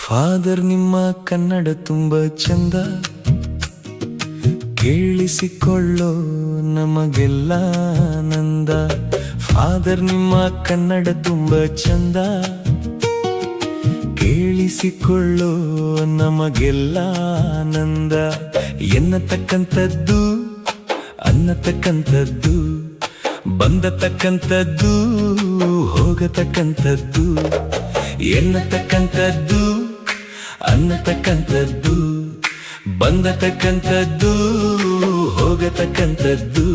Father ನಿಮ್ಮ ಕನ್ನಡ ತುಂಬ ಚಂದ, ಕೇಳಿಸಿಕೊಳ್ಳೋ ನಮಗೆಲ್ಲ ಆನಂದ. ಫಾದರ್ ನಿಮ್ಮ ಕನ್ನಡ ತುಂಬ ಚಂದ, ಕೇಳಿಸಿಕೊಳ್ಳೋ ನಮಗೆಲ್ಲ ಆನಂದ. ಎನ್ನತಕ್ಕಂಥದ್ದು ಅನ್ನತಕ್ಕಂಥದ್ದು, ಬಂದತಕ್ಕಂಥದ್ದು ಹೋಗತಕ್ಕಂಥದ್ದು. ಎನ್ನತಕ್ಕಂಥದ್ದು ಅನ್ನತಕ್ಕಂಥದ್ದು, ಬಂದತಕ್ಕಂಥದ್ದು ಹೋಗತಕ್ಕಂಥದ್ದು.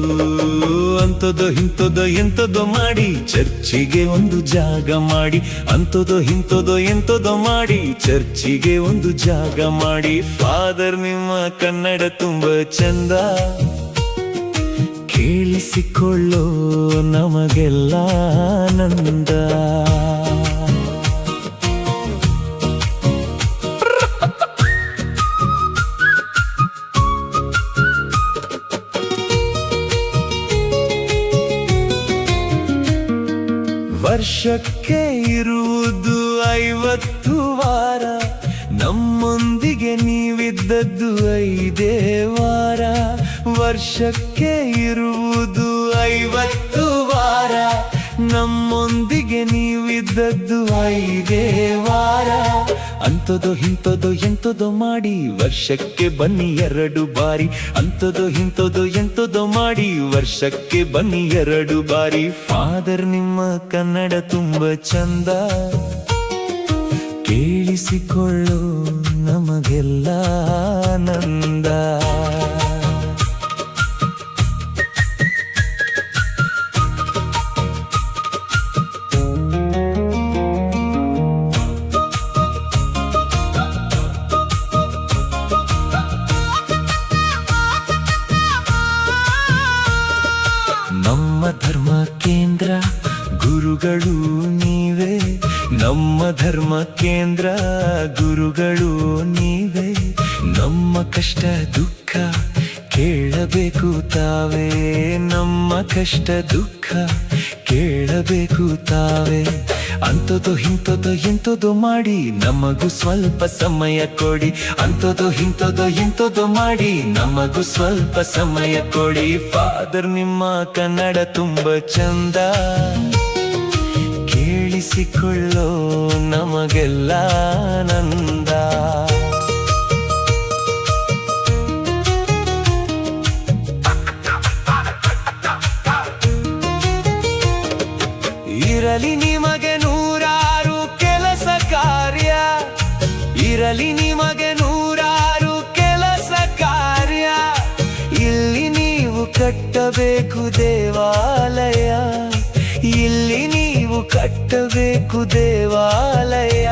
ಅಂಥದೋ ಇಂಥದೋ ಎಂಥದೋ ಮಾಡಿ ಚರ್ಚಿಗೆ ಒಂದು ಜಾಗ ಮಾಡಿ, ಅಂಥದೋ ಇಂಥದೋ ಎಂಥದೋ ಮಾಡಿ ಚರ್ಚಿಗೆ ಒಂದು ಜಾಗ ಮಾಡಿ. ಫಾದರ್ ನಿಮ್ಮ ಕನ್ನಡ ತುಂಬ ಚಂದ, ಕೇಳಿಸಿಕೊಳ್ಳೋ ನಮಗೆಲ್ಲ ಆನಂದ. ವರ್ಷಕ್ಕೆ ಇರುವುದು 50 ವಾರ, ನಮ್ಮೊಂದಿಗೆ ನೀವಿದ್ದದ್ದು 5 ವಾರ. ವರ್ಷಕ್ಕೆ ಇರುವುದು 50 ವಾರ, ನಮ್ಮೊಂದಿಗೆ ನೀವಿದ್ದದ್ದು 5 ವಾರ. ಅಂಥದೋ ಇಂಥದೋ ಎಂಥದೋ ಮಾಡಿ ವರ್ಷಕ್ಕೆ ಬನ್ನಿ 2 ಬಾರಿ, ಅಂಥದೋ ಇಂಥದೋ ಎಂಥದೋ ಮಾಡಿ ವರ್ಷಕ್ಕೆ ಬನ್ನಿ 2 ಬಾರಿ. ಫಾದರ್ ನಿಮ್ಮ ಕನ್ನಡ ತುಂಬ ಚಂದ, ಕೇಳಿಸಿಕೊಳ್ಳೋ ನಮಗೆಲ್ಲ ಆನಂದ. ನಮ್ಮ ಧರ್ಮ ಕೇಂದ್ರ ಗುರುಗಳು ನೀವೇ, ನಮ್ಮ ಧರ್ಮ ಕೇಂದ್ರ ಗುರುಗಳು ನೀವೇ. ನಮ್ಮ ಕಷ್ಟ ದುಃಖ ಕೇಳಬೇಕು ತಾವೇ, ನಮ್ಮ ಕಷ್ಟ ದುಃಖ ಕೇಳಬೇಕು ತಾವೇ. ಅಂಥದೋ ಇಂಥದೋ ಎಂಥದೋ ಮಾಡಿ ನಮಗೂ ಸ್ವಲ್ಪ ಸಮಯ ಕೊಡಿ, ಅಂಥದೋ ಇಂಥದೋ ಎಂಥದೋ ಮಾಡಿ ನಮಗೂ ಸ್ವಲ್ಪ ಸಮಯ ಕೊಡಿ. ಫಾದರ್ ನಿಮ್ಮ ಕನ್ನಡ ತುಂಬ ಚಂದ, ಕೇಳಿಸಿಕೊಳ್ಳೋ ನಮಗೆಲ್ಲ ಆನಂದ. ಇರಲಿ ನಿಮಗೆ 100 ಕೆಲಸ ಕಾರ್ಯ, ಇರಲಿ ನಿಮಗೆ 100 ಕೆಲಸ ಕಾರ್ಯ. ಇಲ್ಲಿ ನೀವು ಕಟ್ಟಬೇಕು ದೇವಾಲಯ, ಇಲ್ಲಿ ನೀವು ಕಟ್ಟಬೇಕು ದೇವಾಲಯ.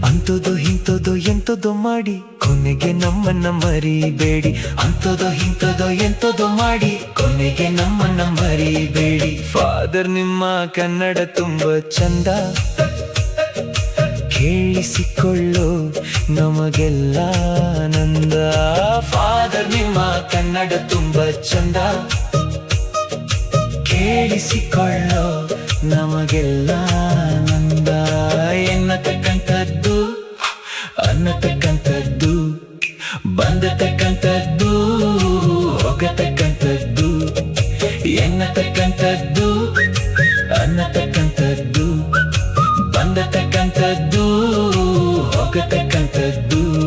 ಅಂಥದೋ ಇಂಥದೋ ಎಂಥದೋ ಮಾಡಿ ಕೊನೆಗೆ ನಮ್ಮನ್ನ ಮರಿಬೇಡಿ, ಅಂಥದೋ ಇಂಥದೋ ಎಂಥದೋ ಮಾಡಿ ಕೊನೆಗೆ ನಮ್ಮನ್ನ ಮರಿಬೇಡಿ. ಫಾದರ್ ನಿಮ್ಮ ಕನ್ನಡ ತುಂಬ ಚಂದ, ಕೇಳಿಸಿಕೊಳ್ಳೋ ನಮಗೆಲ್ಲ ಆನಂದ. ಫಾದರ್ ನಿಮ್ಮ ಕನ್ನಡ ತುಂಬ ಚಂದ, ಕೇಳಿಸಿಕೊಳ್ಳೋ ನಮಗೆಲ್ಲ ಆನಂದ. ಎನ್ನತಕ್ಕಂಥದ್ದು ಅನ್ನತಕ್ಕಂಥದ್ದು, ಬಂದತಕ್ಕಂಥದ್ದು ಹೋಗತಕ್ಕಂಥದ್ದು. ಎನ್ನತಕ್ಕಂಥದ್ದು ಅನ್ನತಕ್ಕಂಥದ್ದು, ಬಂದತಕ್ಕಂಥದ್ದು ಹೋಗತಕ್ಕಂಥದ್ದು.